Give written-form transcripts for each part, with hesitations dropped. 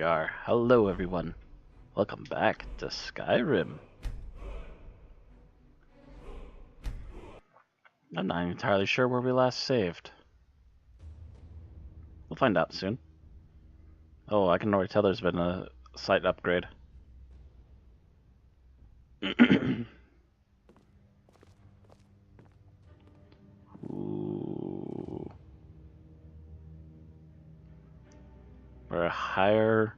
we are. Hello everyone. Welcome back to Skyrim. I'm not entirely sure where we last saved. We'll find out soon. Oh, I can already tell there's been a slight upgrade. Ooh. We're a higher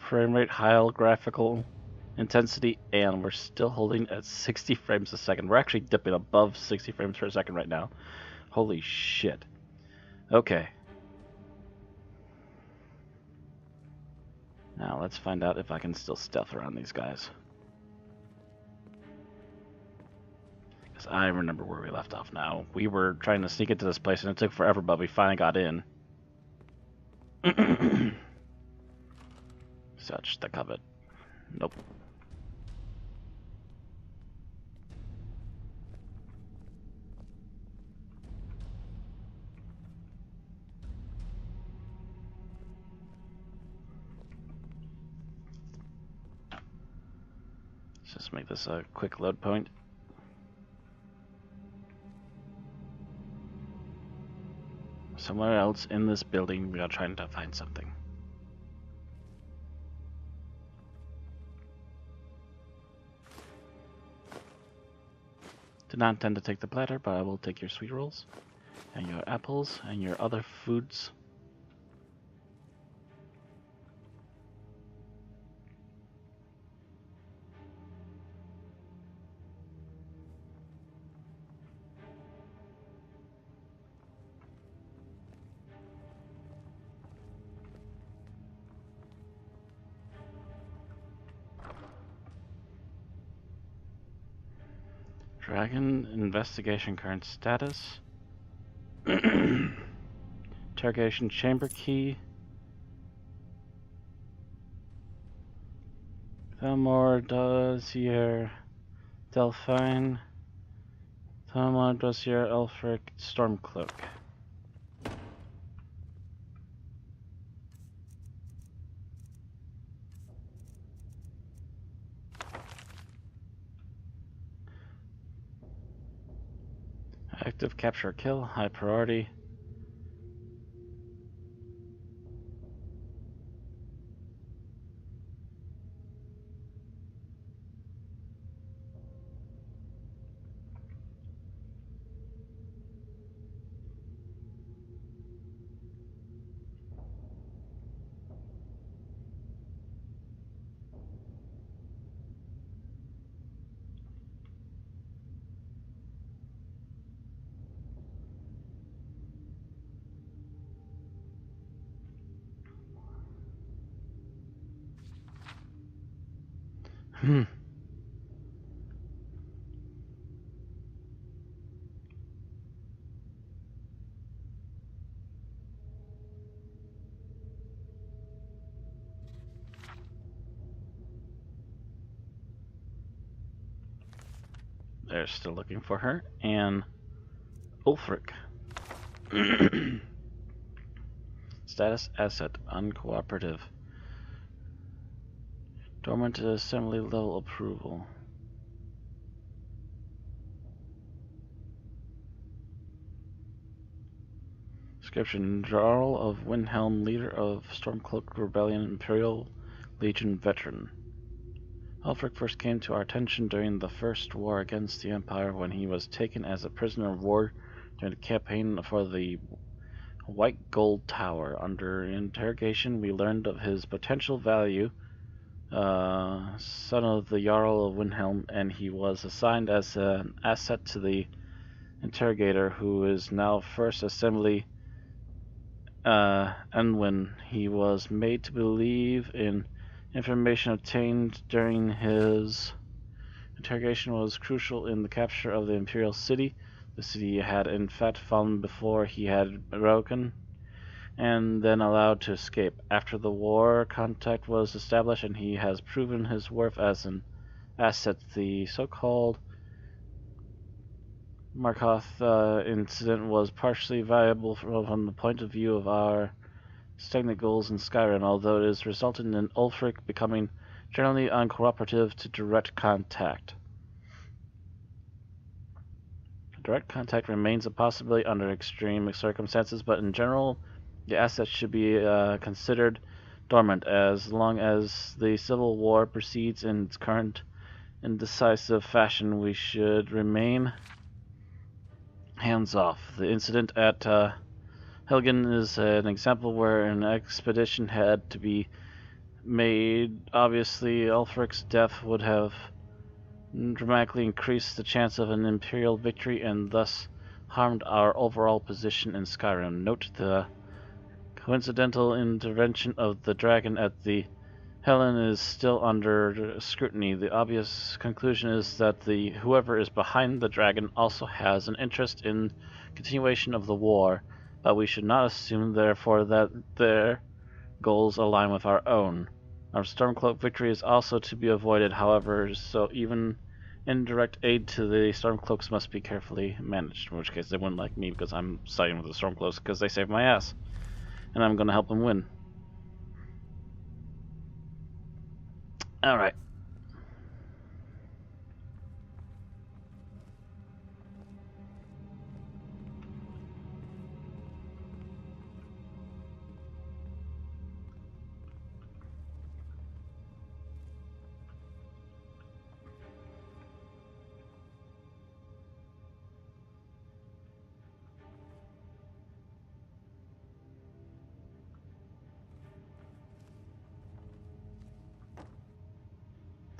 frame rate, higher graphical intensity, and we're still holding at 60 frames a second. We're actually dipping above 60 frames per second right now. Holy shit. Okay. Now let's find out if I can still stealth around these guys. Because I remember where we left off now. We were trying to sneak into this place and it took forever, but we finally got in. Search the cupboard. Nope. Let's just make this a quick load point. Somewhere else in this building, we are trying to find something. Did not intend to take the platter, but I will take your sweet rolls, and your apples, and your other foods. Dragon investigation current status. Interrogation chamber key. Thelmore dossier Delphine. Thelmore dossier Elfric Stormcloak. Active capture kill, high priority. They're still looking for her. And Ulfric. Status asset uncooperative. Dormant assembly level approval. Description: Jarl of Windhelm, leader of Stormcloak Rebellion, Imperial Legion veteran. Ulfric first came to our attention during the First War against the Empire when he was taken as a prisoner of war during the campaign for the White Gold Tower. Under interrogation, we learned of his potential value, son of the Jarl of Windhelm, and he was assigned as an asset to the interrogator, who is now First Assembly Enwin. He was made to believe in information obtained during his interrogation was crucial in the capture of the Imperial City. The city had in fact fallen before he had broken and then allowed to escape. After the war, contact was established and he has proven his worth as an asset. The so-called Markoth incident was partially viable from the point of view of our stagnant goals in Skyrim, although it has resulted in Ulfric becoming generally uncooperative to direct contact. Direct contact remains a possibility under extreme circumstances, but in general, the asset should be considered dormant as long as the Civil War proceeds in its current indecisive fashion. We should remain hands off. The incident at Helgen is an example where an expedition had to be made. Obviously, Ulfric's death would have dramatically increased the chance of an Imperial victory and thus harmed our overall position in Skyrim. Note the coincidental intervention of the dragon at the Helen is still under scrutiny. The obvious conclusion is that whoever is behind the dragon also has an interest in continuation of the war, but we should not assume therefore that their goals align with our own. Our Stormcloak victory is also to be avoided, however, so even indirect aid to the Stormcloaks must be carefully managed, in which case they wouldn't like me because I'm siding with the Stormcloaks because they saved my ass. And I'm going to help them win. Alright.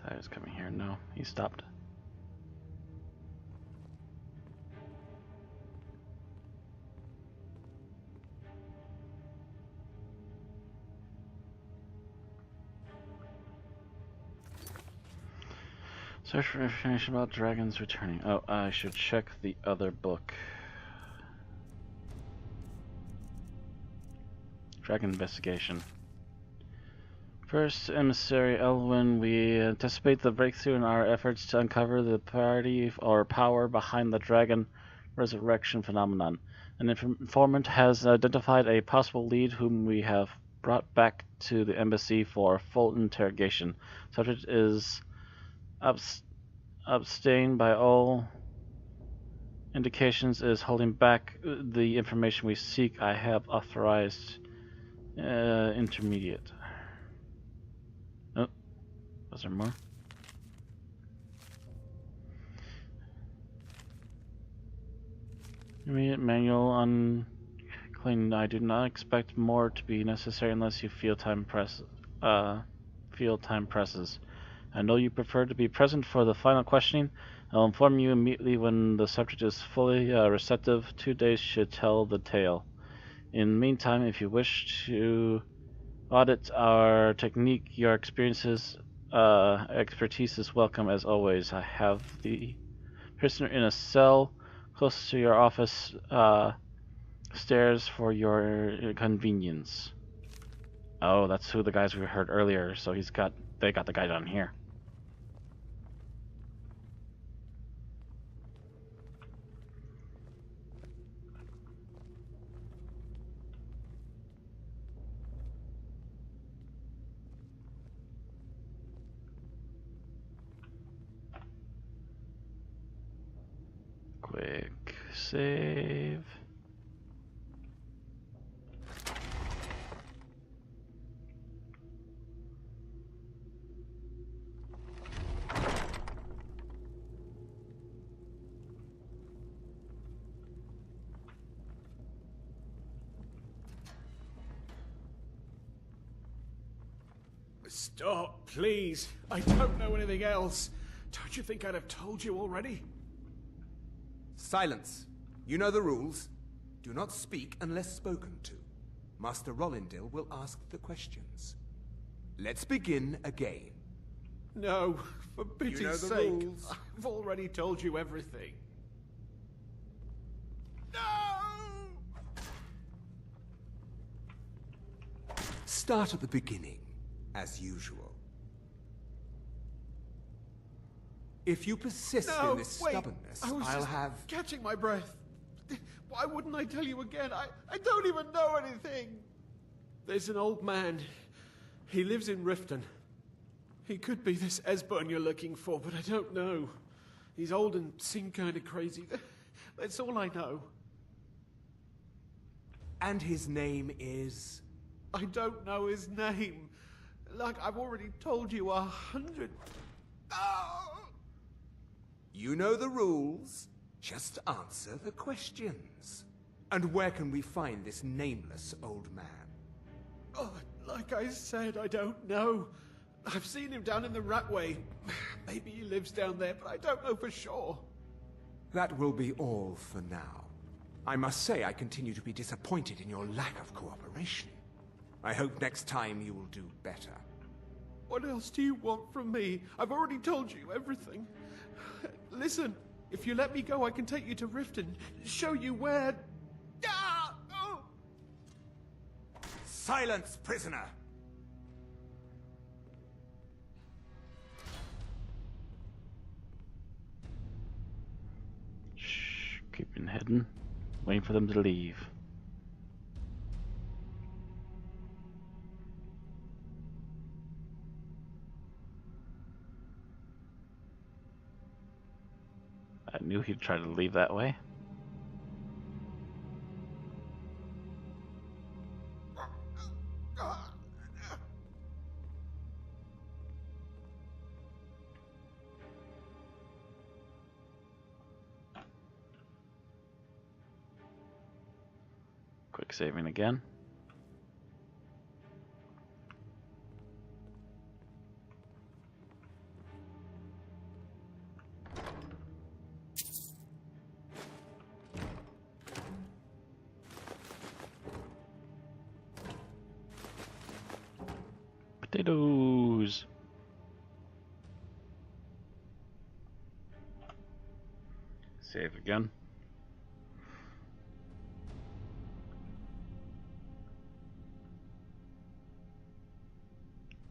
Tyler's coming here. No, he stopped. Search for information about dragons returning. Oh, I should check the other book. Dragon investigation. First, Emissary Elwyn, we anticipate the breakthrough in our efforts to uncover the party or power behind the dragon resurrection phenomenon. An informant has identified a possible lead whom we have brought back to the embassy for full interrogation. Subject is abstained by all indications is holding back the information we seek. I have authorized intermediate. Was there more? Immediate manual on cleaning. I do not expect more to be necessary unless you feel time presses. I know you prefer to be present for the final questioning. I'll inform you immediately when the subject is fully receptive. 2 days should tell the tale. In the meantime, if you wish to audit our technique, your expertise is welcome as always. I have the prisoner in a cell close to your office stairs for your convenience. Oh, that's who the guys we heard earlier, so they got the guy down here. Quick save. Stop, please. I don't know anything else. Don't you think I'd have told you already? Silence. You know the rules. Do not speak unless spoken to. Master Rollindil will ask the questions. Let's begin again. No, for pity's You know the sake. rules. I've already told you everything. No! Start at the beginning, as usual. If you persist No, in this wait. stubbornness, I was I'll just have... catching my breath. Why wouldn't I tell you again? I don't even know anything. There's an old man. He lives in Riften. He could be this Esbern you're looking for, but I don't know. He's old and seemed kind of crazy. That's all I know. And his name is? I don't know his name. Like I've already told you 100. Oh! You know the rules. Just answer the questions. And where can we find this nameless old man? Oh, like I said, I don't know. I've seen him down in the Ratway. Maybe he lives down there, but I don't know for sure. That will be all for now. I must say I continue to be disappointed in your lack of cooperation. I hope next time you will do better. What else do you want from me? I've already told you everything. Listen, if you let me go, I can take you to Riften, show you where... Ah! Oh! Silence, prisoner! Shh, keeping hidden. Waiting for them to leave. I knew he'd try to leave that way. Quick saving again. Potatoes. Save again.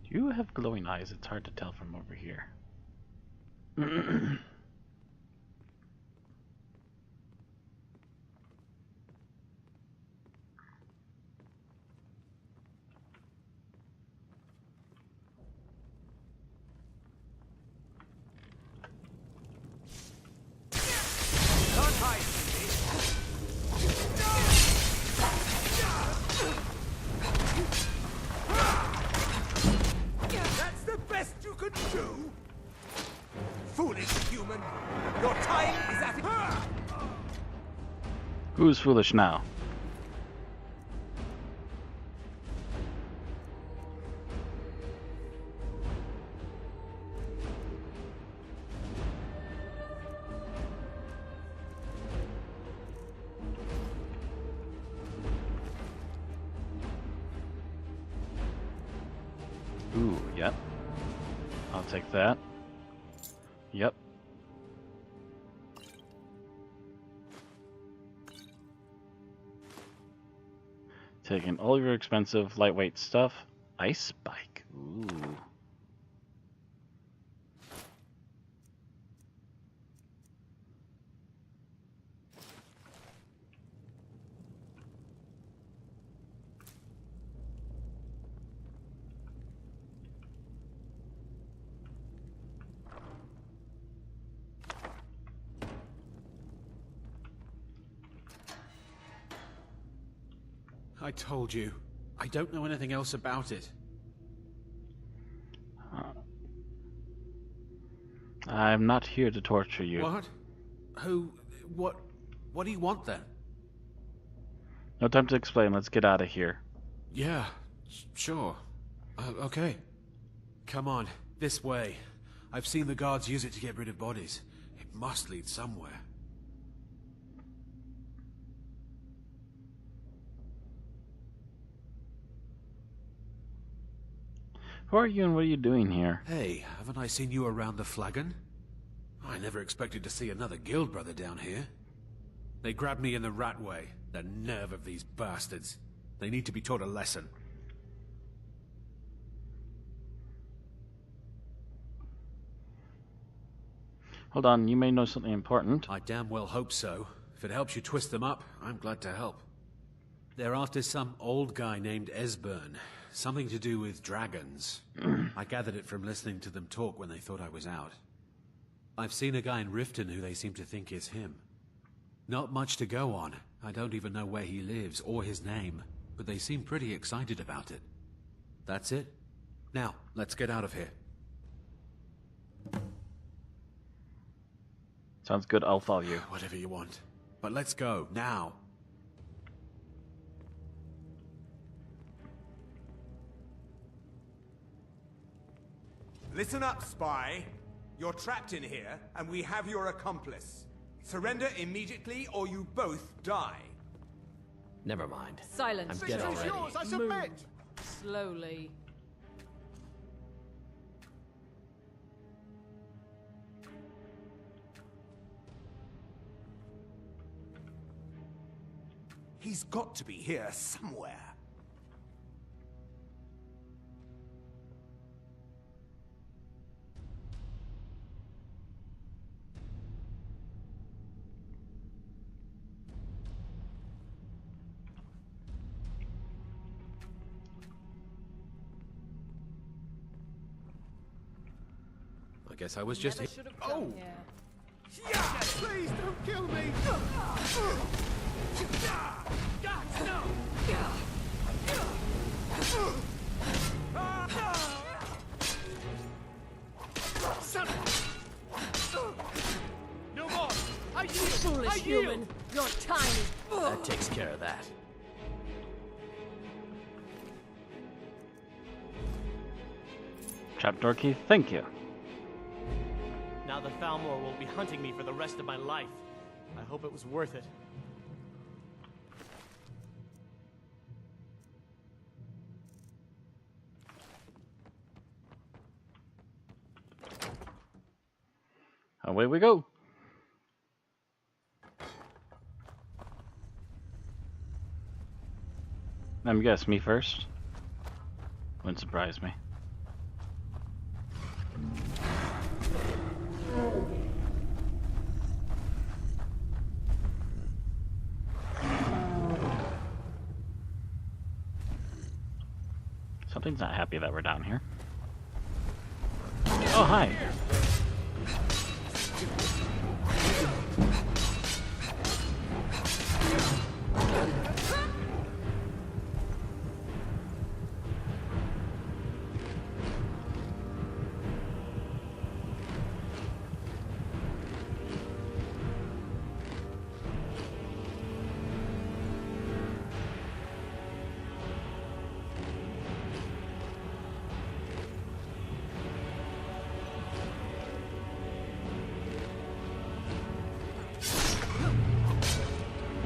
You have glowing eyes. It's hard to tell from over here. That's the best you could do? Foolish human! Your time is at... Who's foolish now? Ooh, yep. I'll take that. Yep. Taking all your expensive lightweight stuff. Ice bike. Ooh. I told you. I don't know anything else about it. I'm not here to torture you. What? Who? What do you want then? No time to explain. Let's get out of here. Yeah, sure. Okay. Come on, this way. I've seen the guards use it to get rid of bodies. It must lead somewhere. Who are you and what are you doing here? Hey, haven't I seen you around the flagon? I never expected to see another guild brother down here. They grabbed me in the Ratway. The nerve of these bastards. They need to be taught a lesson. Hold on, you may know something important. I damn well hope so. If it helps you twist them up, I'm glad to help. They're after some old guy named Esbern. Something to do with dragons. I gathered it from listening to them talk when they thought I was out. I've seen a guy in Riften who they seem to think is him. Not much to go on. I don't even know where he lives or his name, but they seem pretty excited about it. That's it. Now, let's get out of here. Sounds good, I'll follow you. Whatever you want. But let's go, now. Listen up, spy. You're trapped in here, and we have your accomplice. Surrender immediately, or you both die. Never mind. Silence. I'm dead already. Yours, I submit. Slowly. He's got to be here somewhere. I guess I was just... Never should have come here. Yeah! Please don't kill me! God, no! Son No more! I yield! Foolish I yield! human, your time is... That takes care of that. Trapdoor key, thank you. Now the Thalmor will be hunting me for the rest of my life. I hope it was worth it. Away we go. I'm guess me first. Wouldn't surprise me. Something's not happy that we're down here. Oh, hi.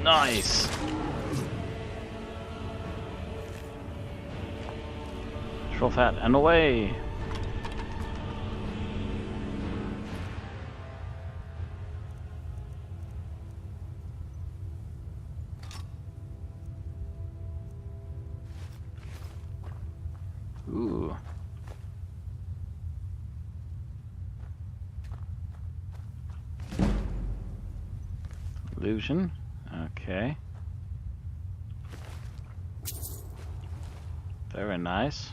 Nice. Troll fat and away. Ooh. Illusion. Okay. Very nice.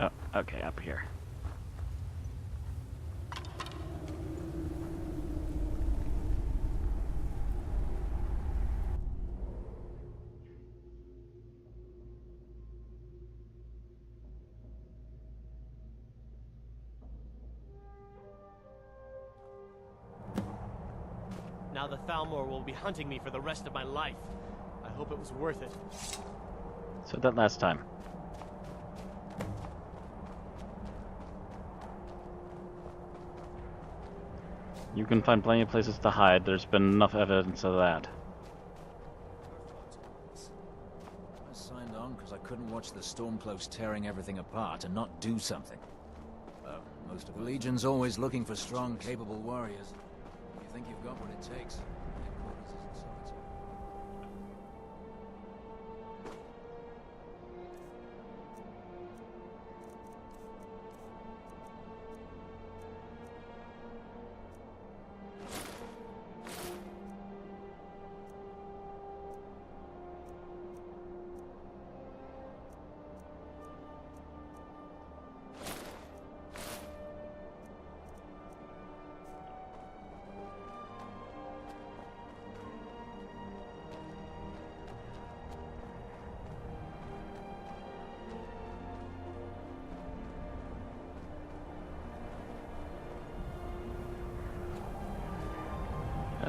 Oh, okay, up here. Now the Thalmor will be hunting me for the rest of my life. I hope it was worth it. Said that last time. You can find plenty of places to hide. There's been enough evidence of that. I signed on because I couldn't watch the Stormcloaks tearing everything apart and not do something. Most of the Legion's always looking for strong, capable warriors. You think you've got what it takes? Headquarters isn't so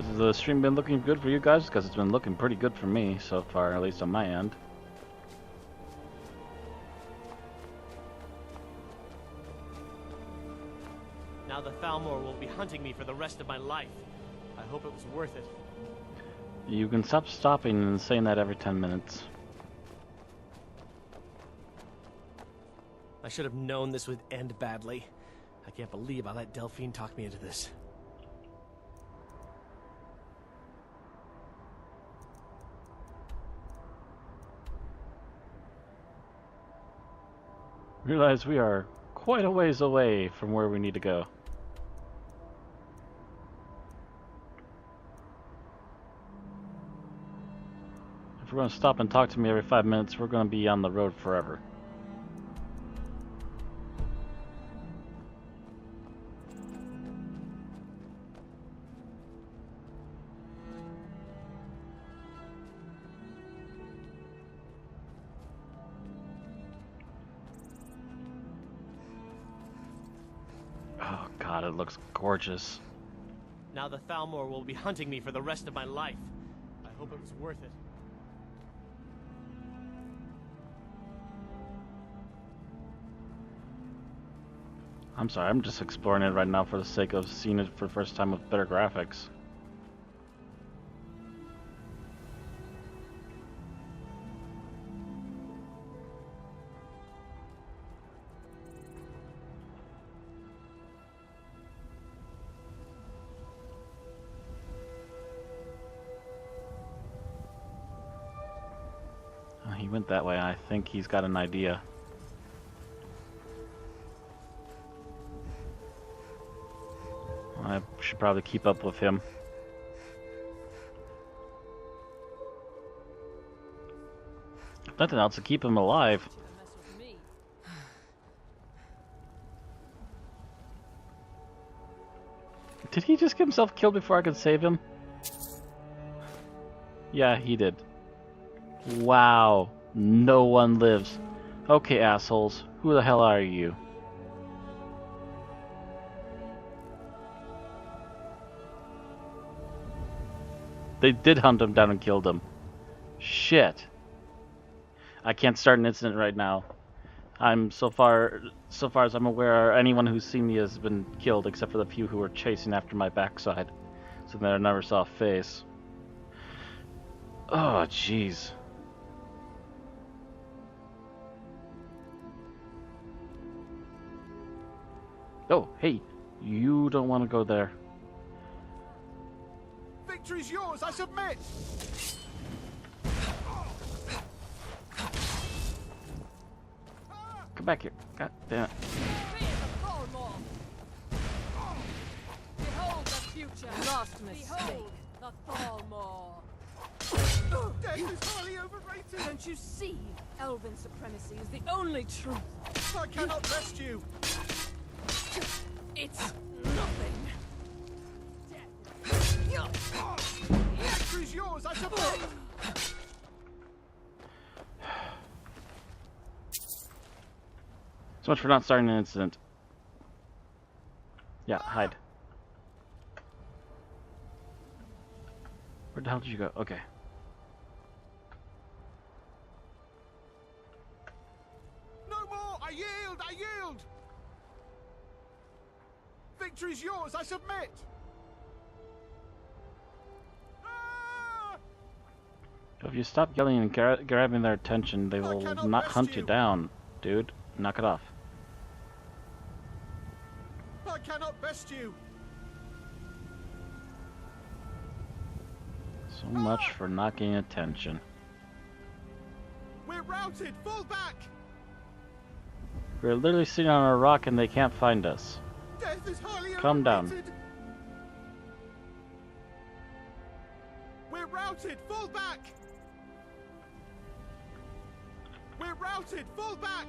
Has the stream been looking good for you guys? Because it's been looking pretty good for me so far, at least on my end. Now the Thalmor will be hunting me for the rest of my life. I hope it was worth it. You can stop stopping and saying that every 10 minutes. I should have known this would end badly. I can't believe I let Delphine talk me into this. Realize we are quite a ways away from where we need to go. If we're going to stop and talk to me every 5 minutes, we're going to be on the road forever. Oh god, it looks gorgeous. Now the Thalmor will be hunting me for the rest of my life. I hope it was worth it. I'm sorry, I'm just exploring it right now for the sake of seeing it for the first time with better graphics. Oh, he went that way. I think he's got an idea. I should probably keep up with him. If nothing else to keep him alive. Did he just get himself killed before I could save him? Yeah, he did. Wow. No one lives. Okay, assholes. Who the hell are you? They did hunt him down and killed him. Shit. I can't start an incident right now. I'm so far as I'm aware, anyone who's seen me has been killed except for the few who were chasing after my backside. So that I never saw a face. Oh, jeez. Oh, hey. You don't want to go there. Victory's yours, I submit! Come back here. God damn it. Behold the future. Last mistake. Behold the Thalmor. Death is highly overrated! Don't you see? Elven supremacy is the only truth. I cannot rest you! It's nothing. Victory's yours, I submit! So much for not starting an incident. Yeah, hide. Where the hell did you go? Okay. No more! I yield! I yield! Victory's yours, I submit! If you stop yelling and grabbing their attention, they will not hunt you down, dude. Knock it off. I cannot best you! So much for not getting attention. We're routed! Fall back! We're literally sitting on a rock and they can't find us. Death is highly Calm down. overrated! We're routed! Fall back! We're routed! Fall back!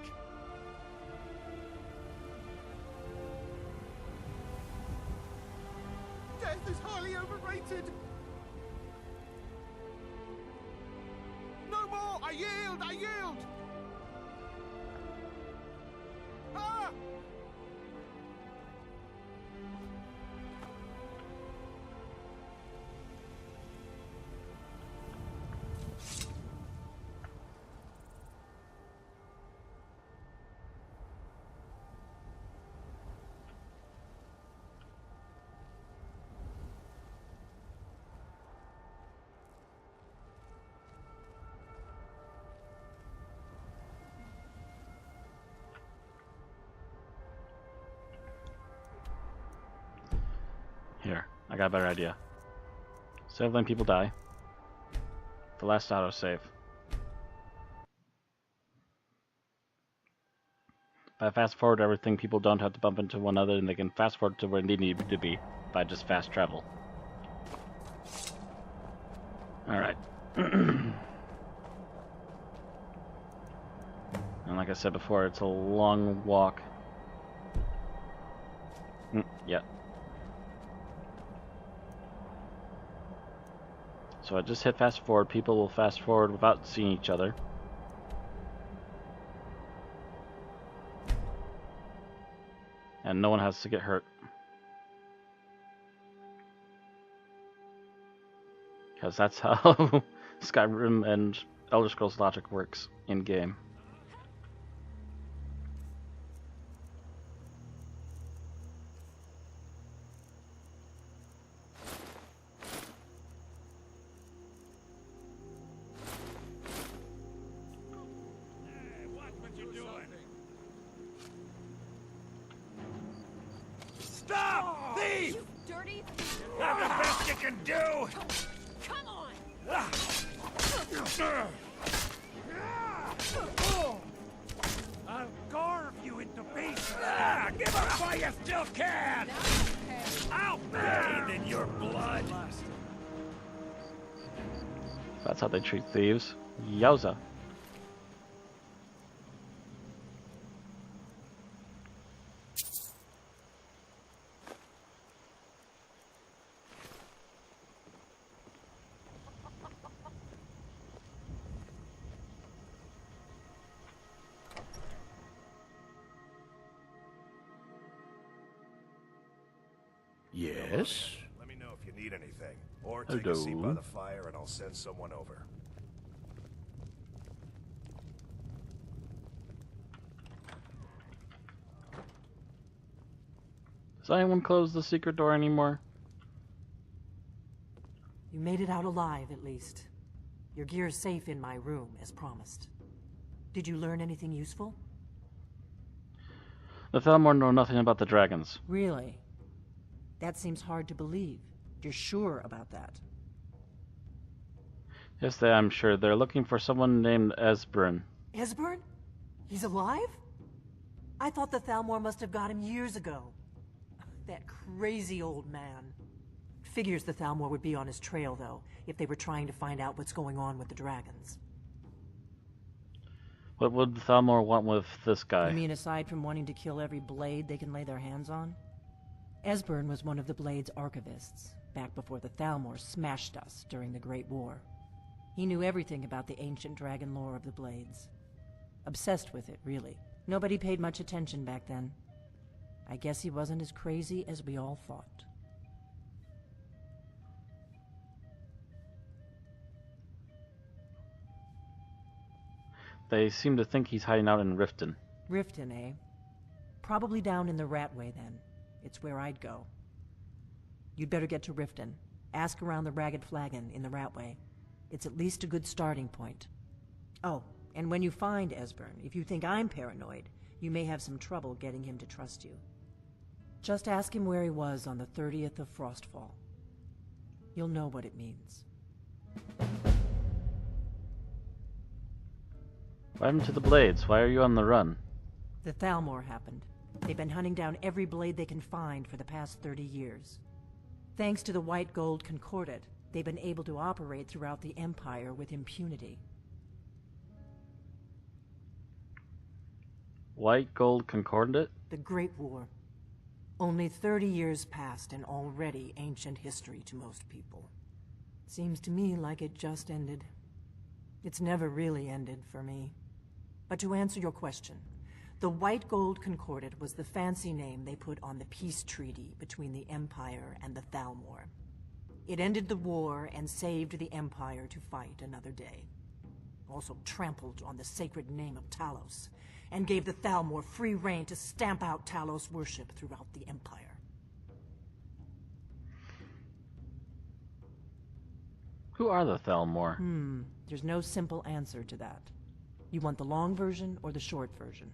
Death is highly overrated! No more! I yield! I yield! Ah! I got a better idea. Instead of letting people die, the last autosave. If I fast forward everything, people don't have to bump into one another and they can fast forward to where they need to be by just fast travel. Alright. And like I said before, it's a long walk. Yep. So I just hit fast forward. People will fast forward without seeing each other. And no one has to get hurt. Because that's how Skyrim and Elder Scrolls logic works in-game. Stop! Thief! You dirty! Have the best you can do! Come on! I'll carve you into pieces! Give up while you still can! I'll bathe in your blood! That's how they treat thieves. Yowza. Yes? Let me know if you need anything. Or take a seat by Hello. the fire and I'll send someone over. Does anyone close the secret door anymore? You made it out alive, at least. Your gear's safe in my room, as promised. Did you learn anything useful? The Thalmor know nothing about the dragons. Really? That seems hard to believe. You're sure about that? Yes, I'm sure. They're looking for someone named Esbern. Esbern? He's alive? I thought the Thalmor must have got him years ago. That crazy old man. Figures the Thalmor would be on his trail, though, if they were trying to find out what's going on with the dragons. What would the Thalmor want with this guy? You mean aside from wanting to kill every blade they can lay their hands on? Esbern was one of the Blade's archivists, back before the Thalmor smashed us during the Great War. He knew everything about the ancient dragon lore of the Blades. Obsessed with it, really. Nobody paid much attention back then. I guess he wasn't as crazy as we all thought. They seem to think he's hiding out in Riften. Riften, eh? Probably down in the Ratway, then. It's where I'd go. You'd better get to Riften. Ask around the Ragged Flagon in the Ratway. It's at least a good starting point. Oh, and when you find Esbern, if you think I'm paranoid, you may have some trouble getting him to trust you. Just ask him where he was on the 30th of Frostfall. You'll know what it means. What happened to the Blades? Why are you on the run? The Thalmor happened. They've been hunting down every blade they can find for the past 30 years. Thanks to the White Gold Concordat, they've been able to operate throughout the Empire with impunity. White Gold Concordat? The Great War. Only 30 years passed and already ancient history to most people. Seems to me like it just ended. It's never really ended for me. But to answer your question, the White Gold Concordat was the fancy name they put on the peace treaty between the Empire and the Thalmor. It ended the war and saved the Empire to fight another day. Also trampled on the sacred name of Talos, and gave the Thalmor free rein to stamp out Talos worship throughout the Empire. Who are the Thalmor? There's no simple answer to that. You want the long version or the short version?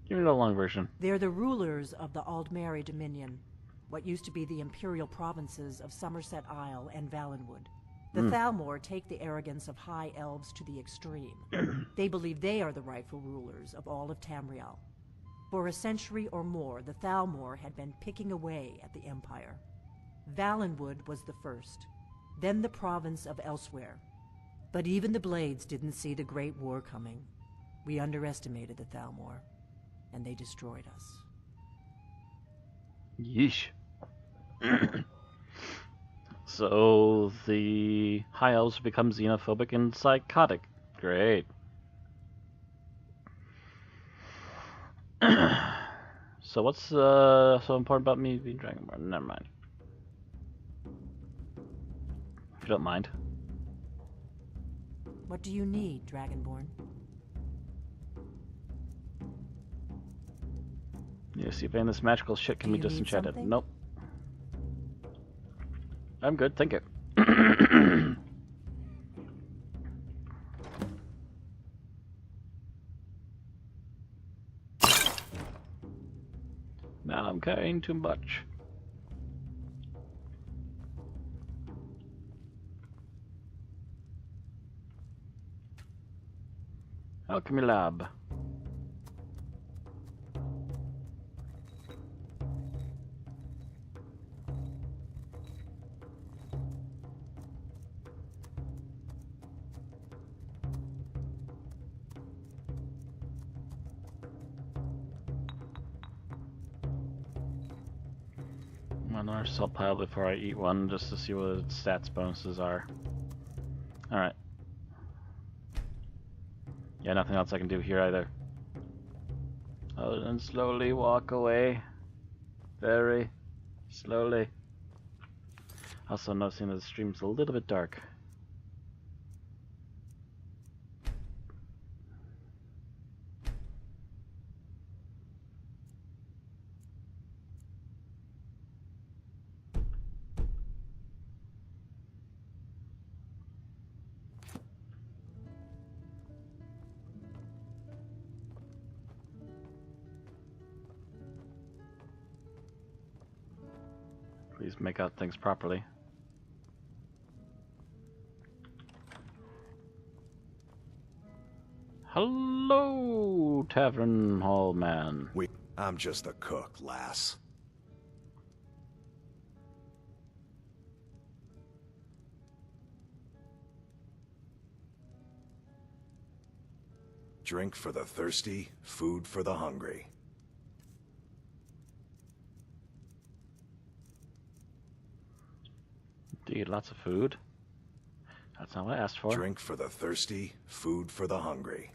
Give me the long version. They're the rulers of the Aldmeri Dominion. what used to be the imperial provinces of Somerset Isle and Valenwood. The Thalmor take the arrogance of high elves to the extreme. They believe they are the rightful rulers of all of Tamriel. For a century or more, the Thalmor had been picking away at the Empire. Valenwood was the first, then the province of Elsewhere. But even the Blades didn't see the Great War coming. We underestimated the Thalmor, and they destroyed us. Yeesh. So the High Elves become xenophobic and psychotic. Great. So what's so important about me being Dragonborn? Never mind. If you don't mind. What do you need, Dragonborn? Yeah, see if any of this magical shit can be disenchanted. Nope. I'm good, thank you. Now I'm carrying too much. Alchemy lab. Another salt pile before I eat one, just to see what its stats bonuses are. Alright. Yeah, nothing else I can do here either. Other than slowly walk away. Very slowly. Also noticing that the stream's a little bit dark. Please make out things properly. Hello, Tavern Hall Man. I'm just a cook, lass. Drink for the thirsty, food for the hungry. Indeed, lots of food. That's not what I asked for. Drink for the thirsty, food for the hungry.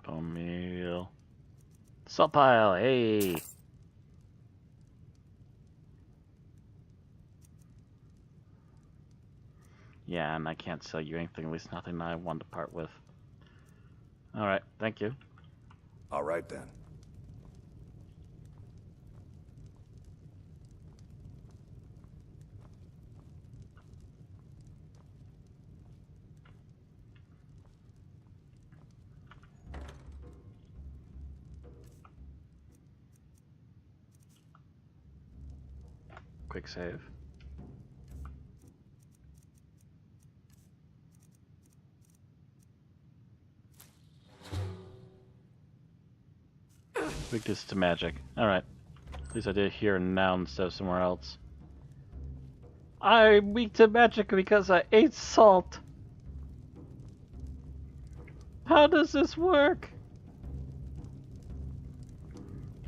Bone meal. Salt pile, hey! Yeah, and I can't sell you anything, at least nothing I want to part with. Alright, thank you. Alright then. Quick save. Weakness to magic. Alright. At least I did it here and now instead of somewhere else. I'm weak to magic because I ate salt. How does this work?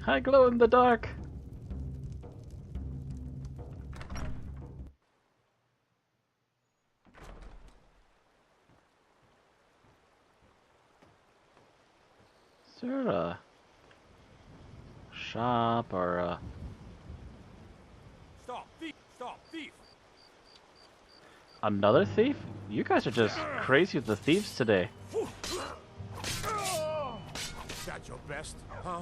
I glow in the dark. Is there a shop or a... Stop, thief! Stop, thief! Another thief? You guys are just crazy with the thieves today. That's your best, huh?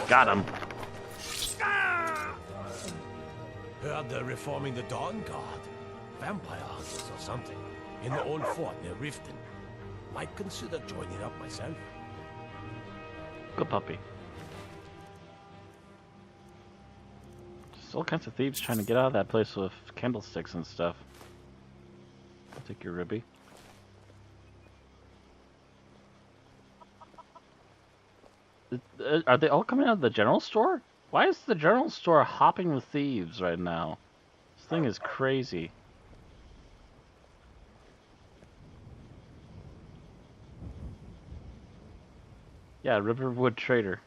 Got him. Heard they're reforming the Dawn Guard. Vampire hunters or something. In the old fort near Riften. Might consider joining up myself. Good puppy. Just all kinds of thieves trying to get out of that place with candlesticks and stuff. I'll take your ribby. Are they all coming out of the general store? Why is the general store hopping with thieves right now? This thing is crazy. Yeah, Riverwood Trader.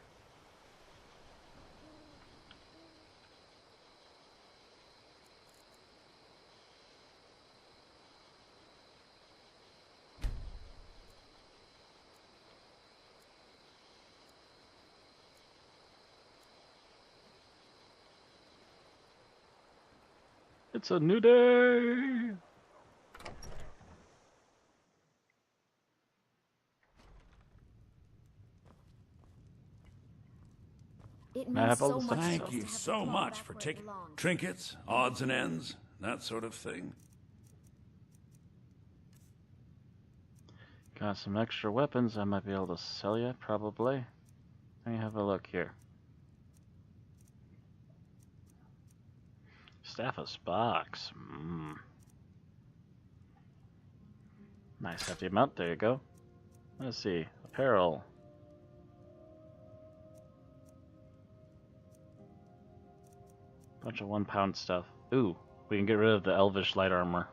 It's a new day! I have all the stuff. Thank you so much for taking trinkets, odds and ends, that sort of thing. Got some extra weapons I might be able to sell you, probably. Let me have a look here. Staff of Sparks. Nice hefty amount. There you go. Let's see. Apparel. Bunch of 1 pound stuff. Ooh, we can get rid of the elvish light armor.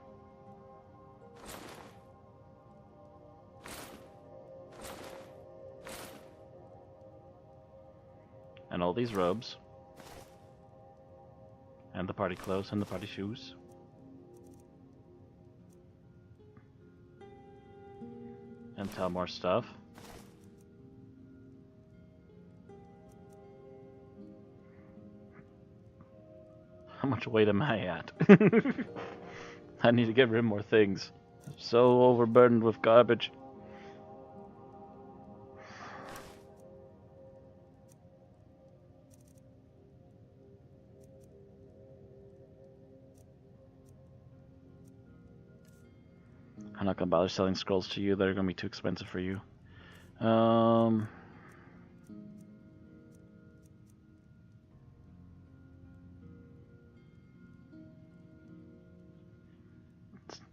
And all these robes. And the party clothes and the party shoes. And tell more stuff. How much weight am I at? I need to get rid of more things. I'm so overburdened with garbage. I'm not gonna bother selling scrolls to you. They're gonna be too expensive for you.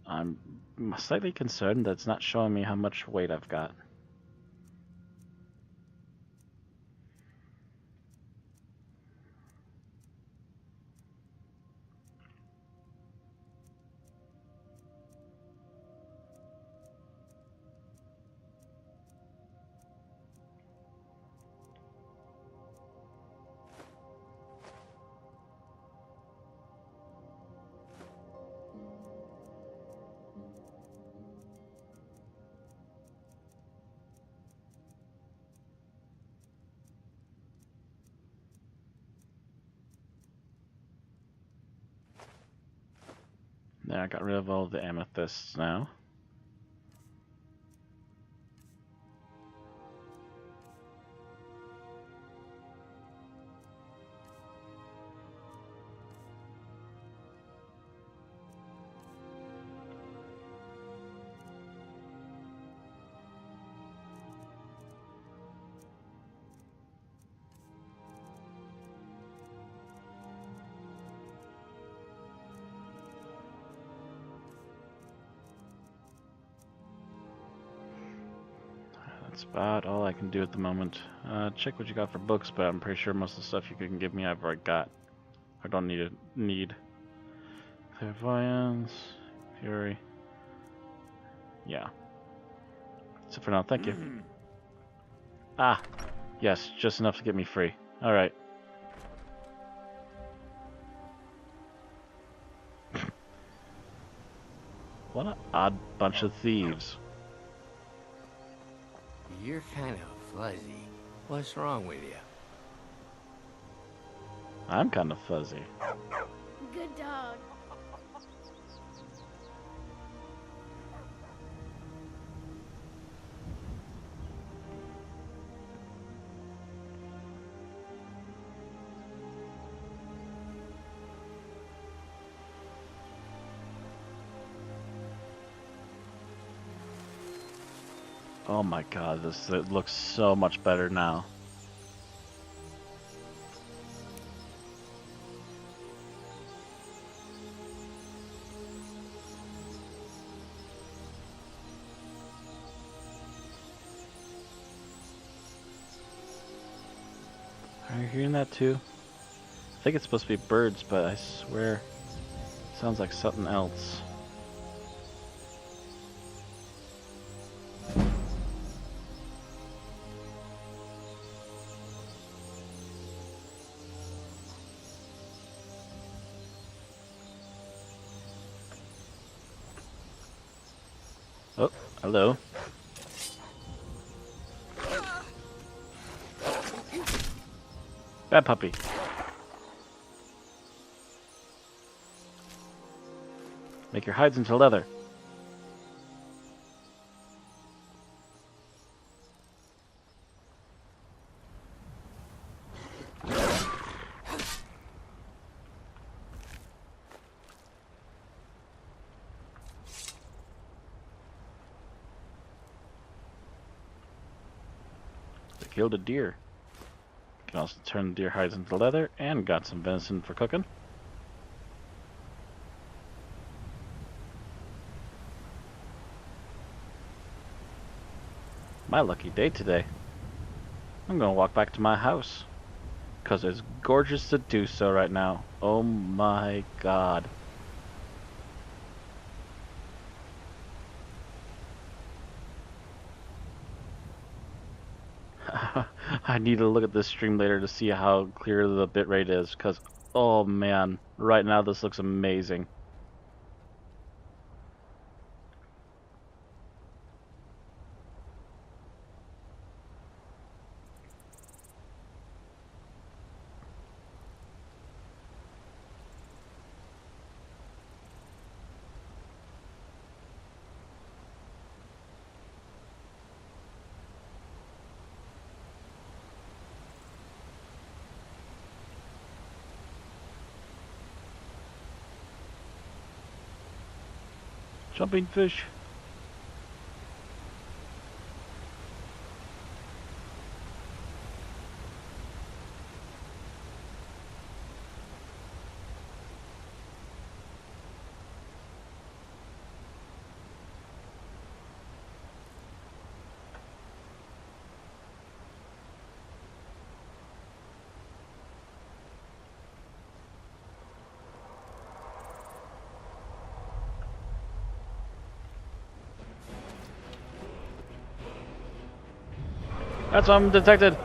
I'm slightly concerned that it's not showing me how much weight I've got. There, I got rid of all the amethysts now. That's about all I can do at the moment. Check what you got for books, but I'm pretty sure most of the stuff you can give me I've already got. I don't need. Clairvoyance, Fury. Yeah. So for now, thank you. Ah, yes, just enough to get me free. Alright. What an odd bunch of thieves. You're kind of fuzzy. What's wrong with you? I'm kind of fuzzy. Good dog. Oh my god, it looks so much better now. Are you hearing that too? I think it's supposed to be birds, but I swear it sounds like something else. Oh, hello. Bad puppy. Make your hides into leather. They killed a deer. Can also turn the deer hides into leather, and got some venison for cooking. My lucky day today. I'm gonna walk back to my house, cause it's gorgeous to do so right now. Oh my god. I need to look at this stream later to see how clear the bitrate is, because, oh man, right now this looks amazing. Jumping fish. That's what I'm detected.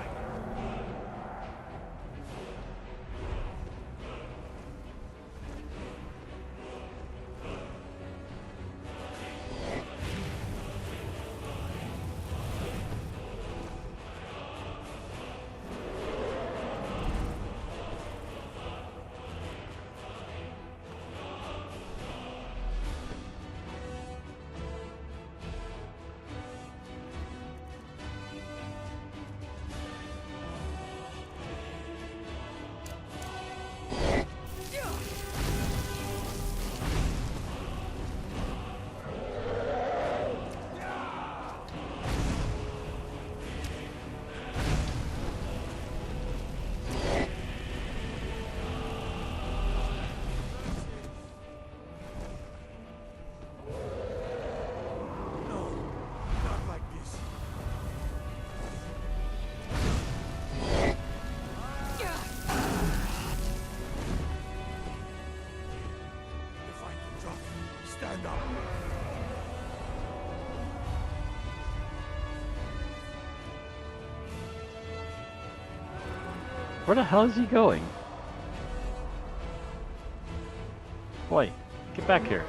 Where the hell is he going? Boy, get back here.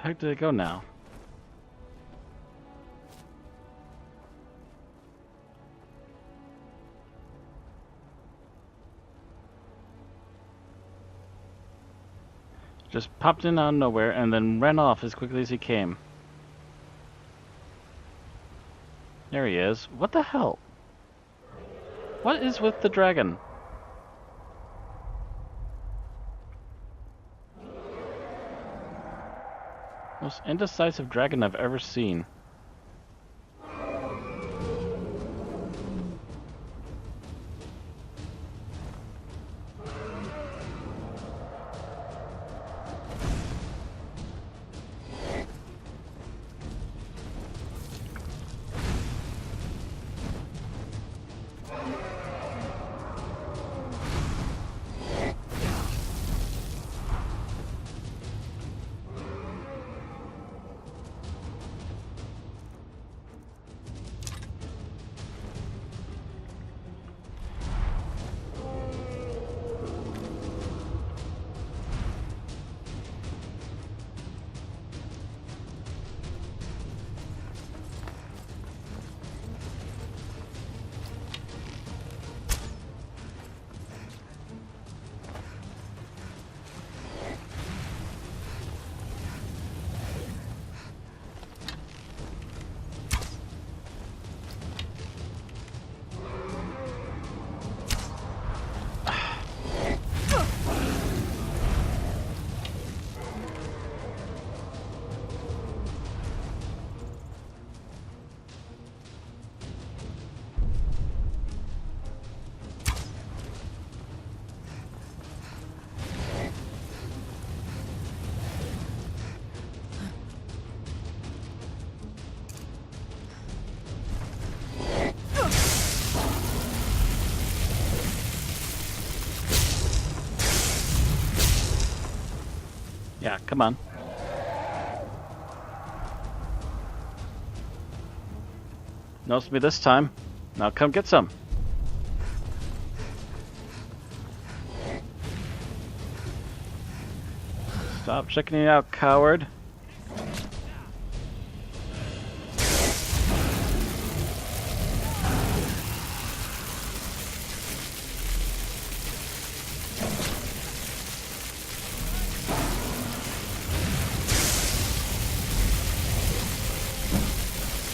heck did it go now? Just popped in out of nowhere and then ran off as quickly as he came. There he is. What the hell? What is with the dragon? Most indecisive dragon I've ever seen. Yeah, come on. Knows me this time. Now come get some. Stop checking it out, coward.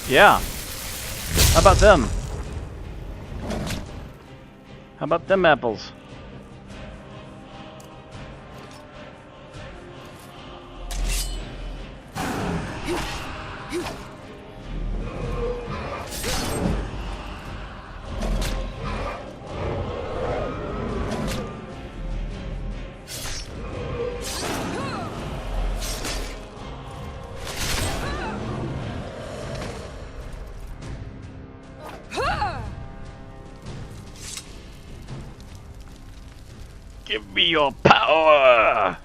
Yeah. How about them? How about them apples? Give me your power!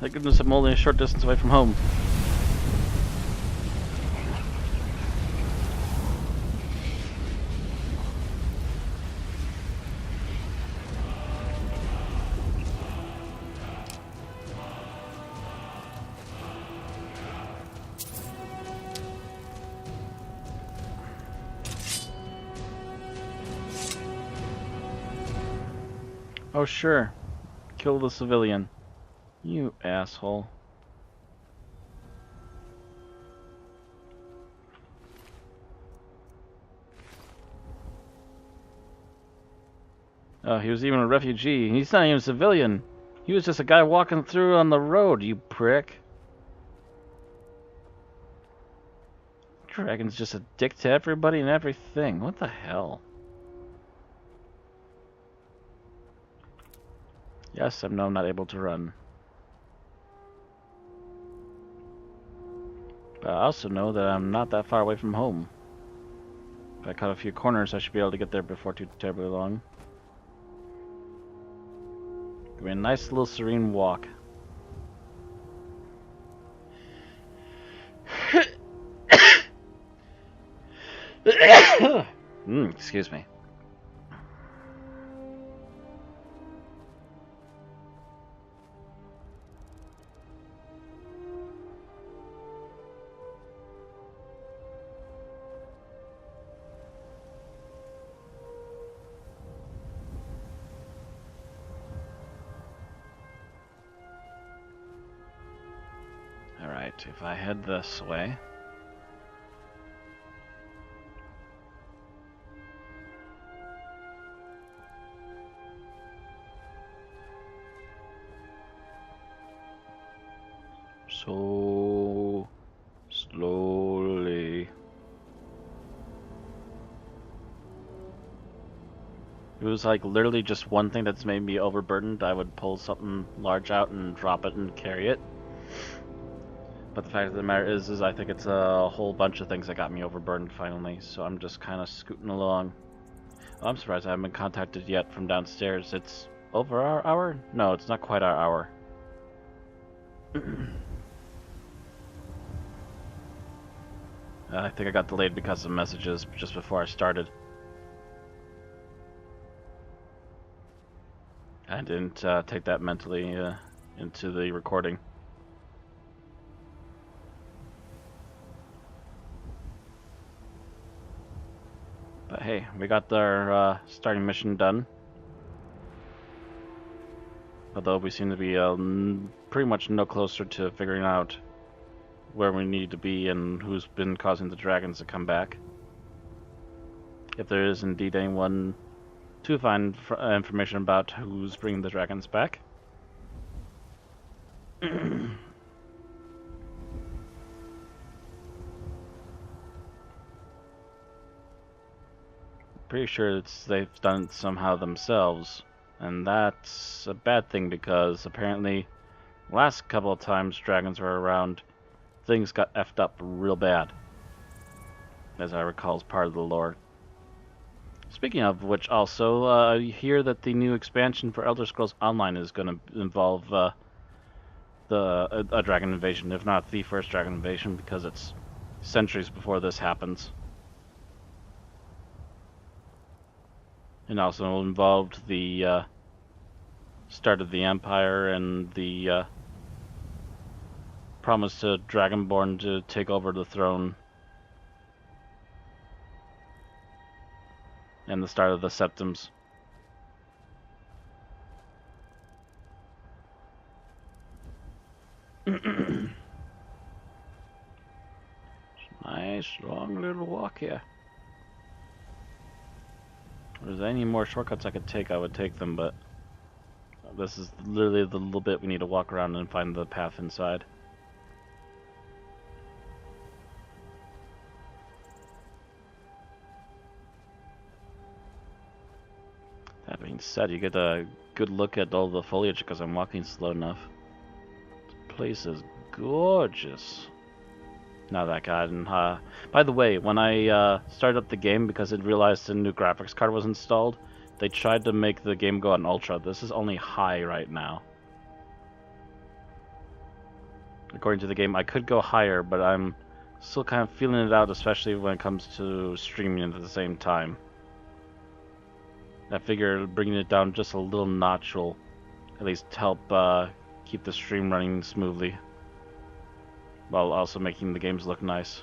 Thank goodness I'm only a short distance away from home. Oh, sure. Kill the civilian. You asshole. Oh, he was even a refugee. He's not even a civilian. He was just a guy walking through on the road, you prick. Dragon's just a dick to everybody and everything. What the hell? Yes, I know I'm not able to run. But I also know that I'm not that far away from home. If I cut a few corners, I should be able to get there before too terribly long. Give me a nice little serene walk. Excuse me. If I head this way. So slowly. It was like literally just one thing that's made me overburdened. I would pull something large out and drop it and carry it. But the fact of the matter is I think it's a whole bunch of things that got me overburdened finally. So I'm just kind of scooting along. Oh, I'm surprised I haven't been contacted yet from downstairs. It's over our hour? No, it's not quite our hour. I think I got delayed because of messages just before I started. I didn't take that mentally into the recording. But hey, we got our starting mission done. Although we seem to be pretty much no closer to figuring out where we need to be and who's been causing the dragons to come back. If there is indeed anyone to find information about who's bringing the dragons back. Pretty sure they've done it somehow themselves, and that's a bad thing because apparently last couple of times dragons were around, things got effed up real bad, as I recall as part of the lore. Speaking of which, also, I hear that the new expansion for Elder Scrolls Online is going to involve a dragon invasion, if not the first dragon invasion, because it's centuries before this happens. And also involved the start of the Empire and the promise to Dragonborn to take over the throne. And the start of the Septums. Nice long little walk here. If there's any more shortcuts I could take, I would take them, but this is literally the little bit we need to walk around and find the path inside. That being said, you get a good look at all the foliage because I'm walking slow enough. This place is gorgeous. Now that got in. By the way, when I started up the game, because it realized the new graphics card was installed, they tried to make the game go on ultra. This is only high right now. According to the game, I could go higher, but I'm still kind of feeling it out, especially when it comes to streaming at the same time. I figure bringing it down just a little notch will at least help keep the stream running smoothly, while also making the games look nice.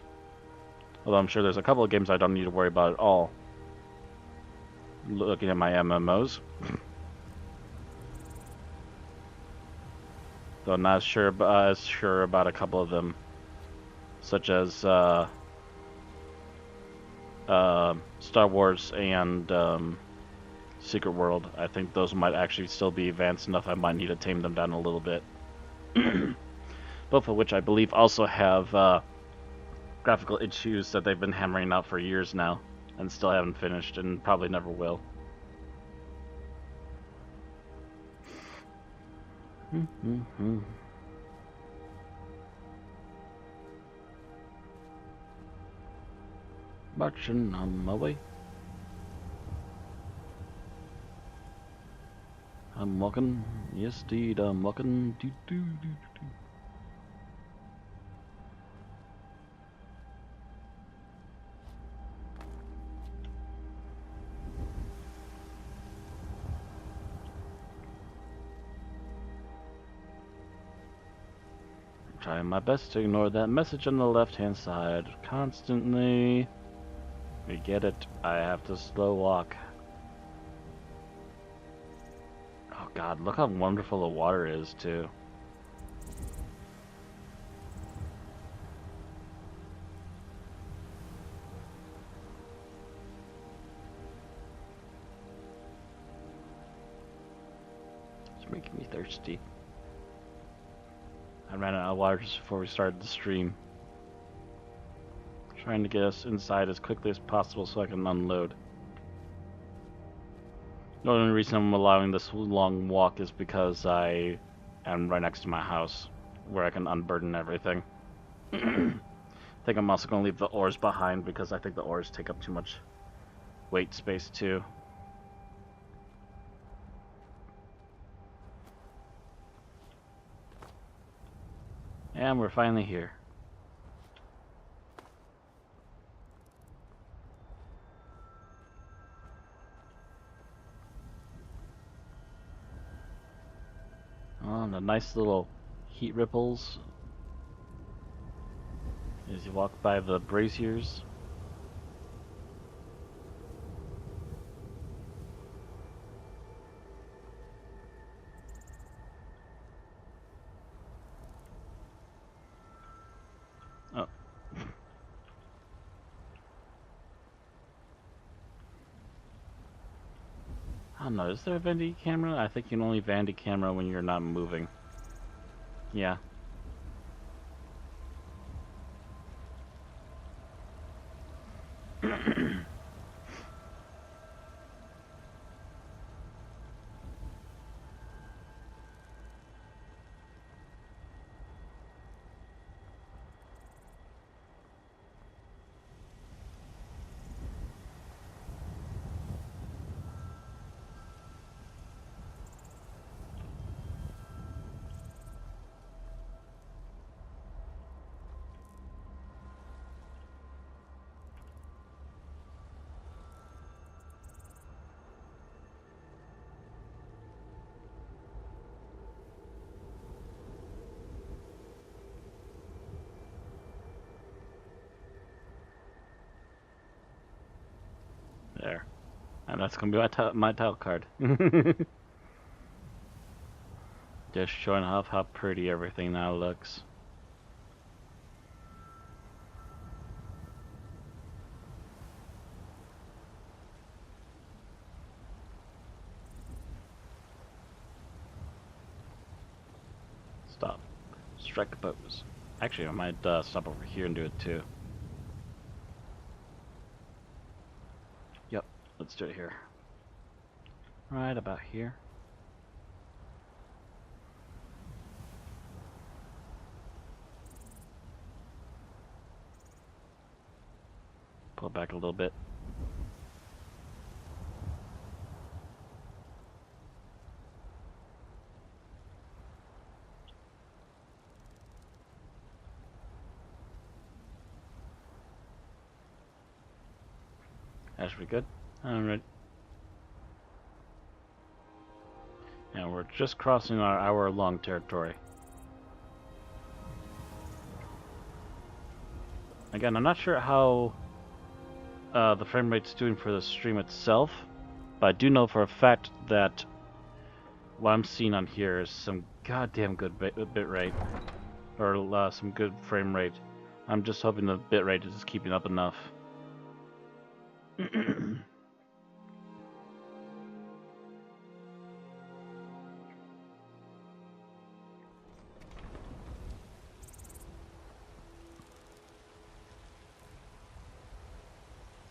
Although I'm sure there's a couple of games I don't need to worry about at all. Looking at my MMOs. Though I'm not as sure about a couple of them, such as Star Wars and Secret World. I think those might actually still be advanced enough I might need to tame them down a little bit. Both of which I believe also have graphical issues that they've been hammering out for years now and still haven't finished and probably never will. Marching on my way. I'm walking, yes indeed, I'm walking. Do, do, do, do. I'm trying my best to ignore that message on the left-hand side constantly. We get it. I have to slow walk. Oh god, look how wonderful the water is, too. making me thirsty. I ran out of water just before we started the stream. Trying to get us inside as quickly as possible so I can unload. The only reason I'm allowing this long walk is because I am right next to my house, where I can unburden everything. I think I'm also going to leave the ores behind because I think the ores take up too much weight space too. And we're finally here. Oh, the nice little heat ripples as you walk by the braziers. Oh. I don't know, is there a Vandy camera? I think you can only Vandy camera when you're not moving. Yeah. There. And that's gonna be my title card. Just showing off how pretty everything now looks. Stop. Strike a pose. Actually, I might stop over here and do it too. Yep, let's do it here. Right about here. Pull it back a little bit. That's pretty good. Alright. And we're just crossing our hour-long territory. Again, I'm not sure how the frame rate's doing for the stream itself, but I do know for a fact that what I'm seeing on here is some goddamn good bit rate, or some good frame rate. I'm just hoping the bit rate is just keeping up enough.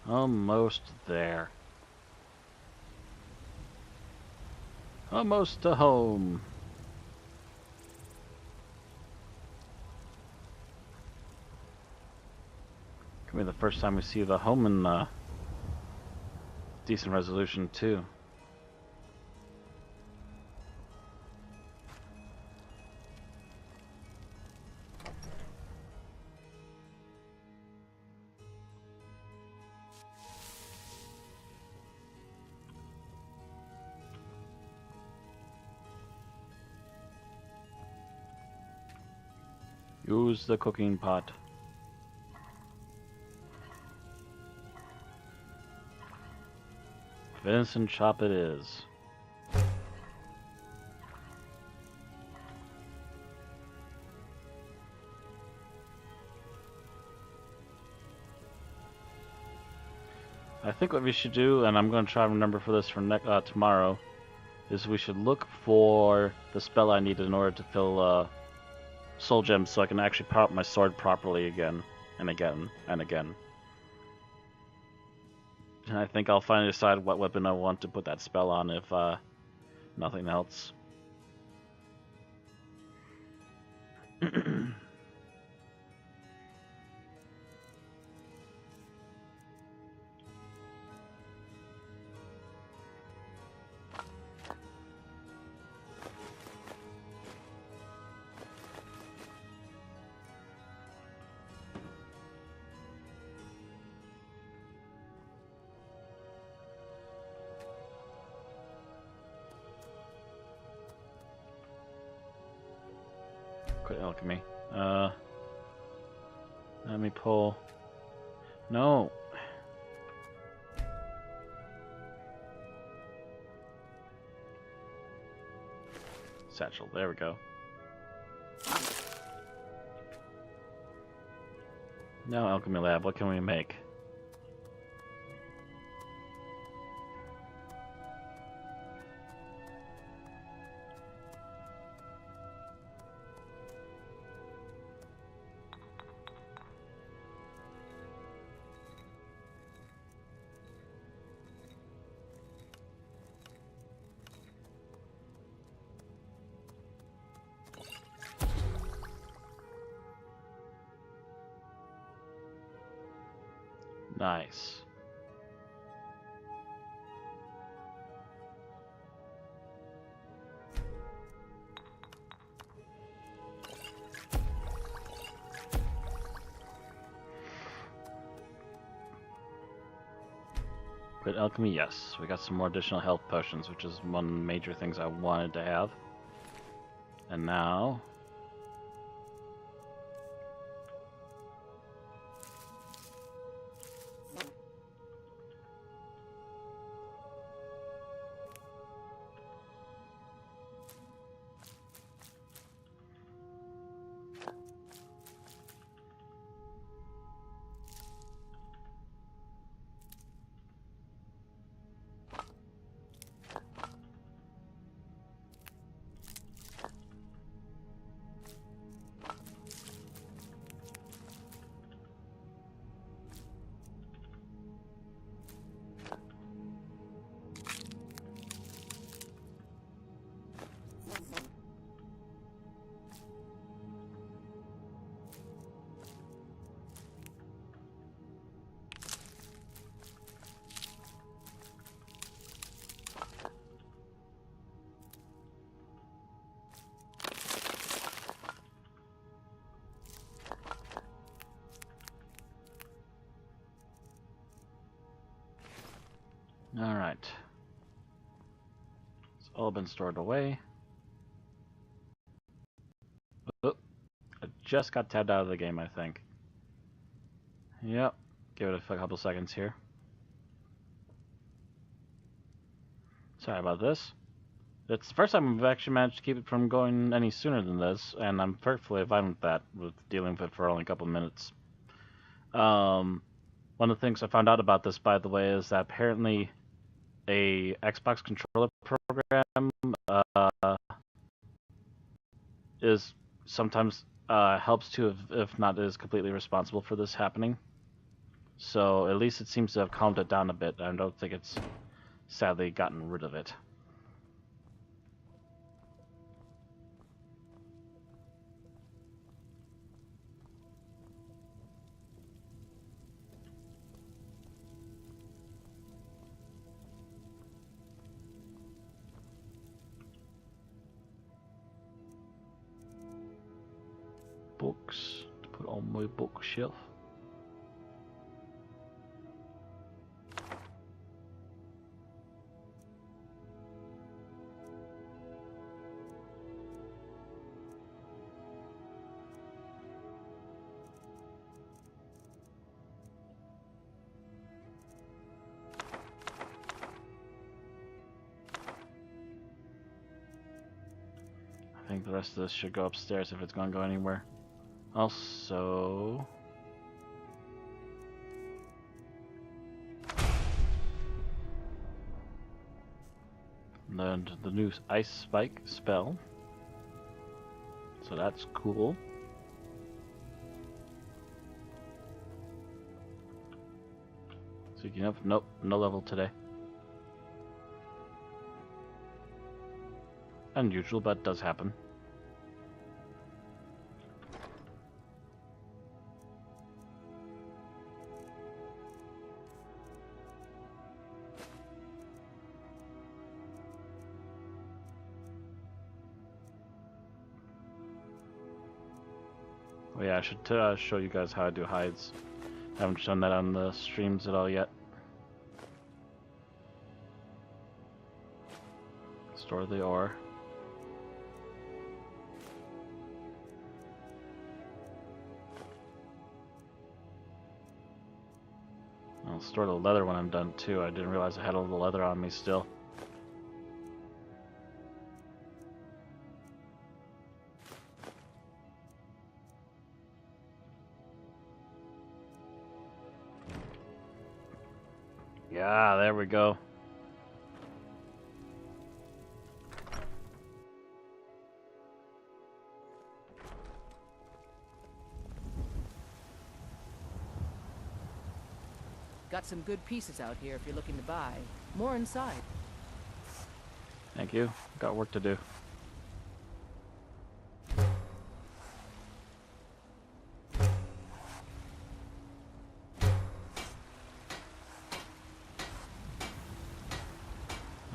Almost there. Almost to home. Could be the first time we see the home in decent resolution too. Use the cooking pot. Venison chop it is. I think what we should do, and I'm going to try and remember for this for tomorrow, is we should look for the spell I need in order to fill soul gems so I can actually power up my sword properly again and again and again. And I think I'll finally decide what weapon I want to put that spell on if nothing else. Quit alchemy. Let me pull. No. Satchel. There we go. Now, alchemy lab. What can we make? Nice. Quit alchemy, yes. We got some more additional health potions, which is one of the major things I wanted to have. And now... Alright. It's all been stored away. Oh, I just got tabbed out of the game, I think. Yep. Give it a couple seconds here. Sorry about this. It's the first time we've actually managed to keep it from going any sooner than this, and I'm perfectly fine with that, with dealing with it for only a couple minutes. One of the things I found out about this, by the way, is that apparently a Xbox controller program is sometimes helps to, if not is completely responsible for this happening. So at least it seems to have calmed it down a bit. I don't think it's sadly gotten rid of it. Books to put on my bookshelf. I think the rest of this should go upstairs if it's going to go anywhere. Also... learned the new Ice Spike spell. So that's cool. Speaking of, nope, no level today. Unusual, but does happen. Oh yeah, I should show you guys how I do hides. I haven't shown that on the streams at all yet. Store the ore. I'll store the leather when I'm done too. I didn't realize I had all the leather on me still. Yeah, there we go. Got some good pieces out here if you're looking to buy. More inside. Thank you. Got work to do.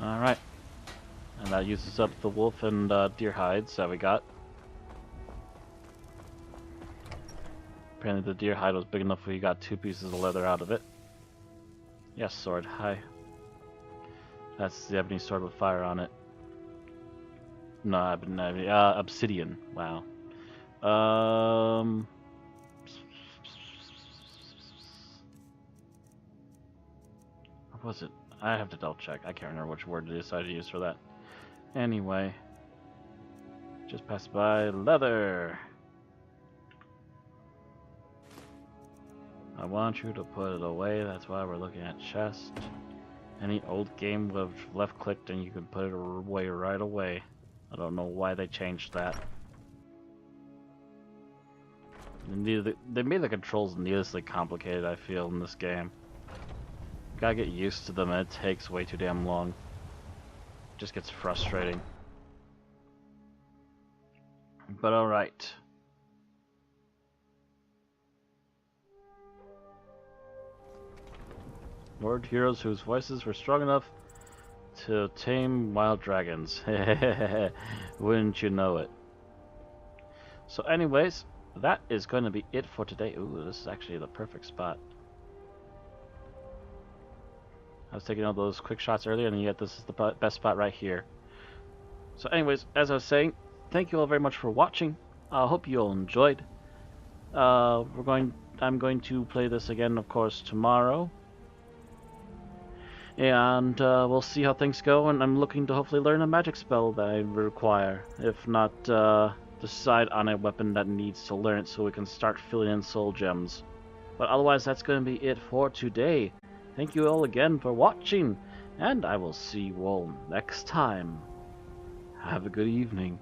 Alright. And that uses up the wolf and deer hides that we got. Apparently the deer hide was big enough where you got 2 pieces of leather out of it. Yes, sword. Hi. That's the ebony sword with fire on it. No, obsidian. Wow. What was it? I have to double check. I can't remember which word I decided to use for that. Anyway. Just passed by leather. I want you to put it away. That's why we're looking at chest. Any old game with left clicked and you can put it away right away. I don't know why they changed that. They made the controls needlessly complicated, I feel, in this game. Gotta get used to them and it takes way too damn long. It just gets frustrating. But alright. Word heroes whose voices were strong enough to tame wild dragons. Wouldn't you know it? So anyways, that is going to be it for today. Ooh, this is actually the perfect spot. I was taking all those quick shots earlier, and yet this is the best spot right here. So anyways, as I was saying, thank you all very much for watching. I hope you all enjoyed. I'm going to play this again, of course, tomorrow. And we'll see how things go, and I'm looking to hopefully learn a magic spell that I require. If not, decide on a weapon that needs to learn it so we can start filling in soul gems. But otherwise, that's going to be it for today. Thank you all again for watching, and I will see you all next time. Have a good evening.